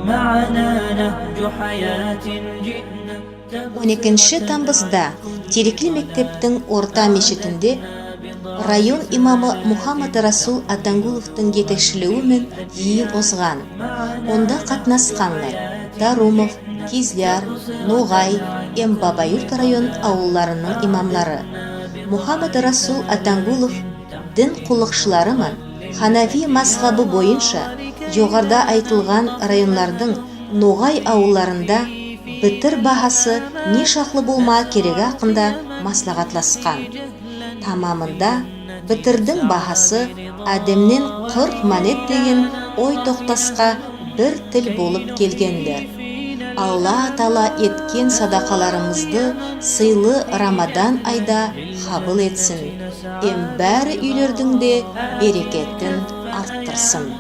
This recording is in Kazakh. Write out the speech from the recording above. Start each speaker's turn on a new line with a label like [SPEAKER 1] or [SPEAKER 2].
[SPEAKER 1] معنا نهج حياة جئنا
[SPEAKER 2] 12 тамбызда Терекли мектептің орта мешітінде район имамы Мухаммад Расул Атангуловтың жетекшілігімен жиын озған. Онда қатнасқанлар Дарумов, Кизляр, Ноғай, Бабайурт район ауылларының имамлары. Мухаммад Расул Атангулов дін құлықшыларымын Ханафи мазхабы бойынша жоғарда айтылған районлардың Ноғай ауылларында бітір бағасы не шақлы болма керегі ақында маслағатласқан. Тамамында бітірдің бағасы әдемнен 40 манет деген ой тоқтасқа бір тіл болып келгендер. Алла Тағала еткен садақаларымызды сыйлы Рамадан айда қабыл етсін. Бәрі үйлердің де берекетін арттырсын.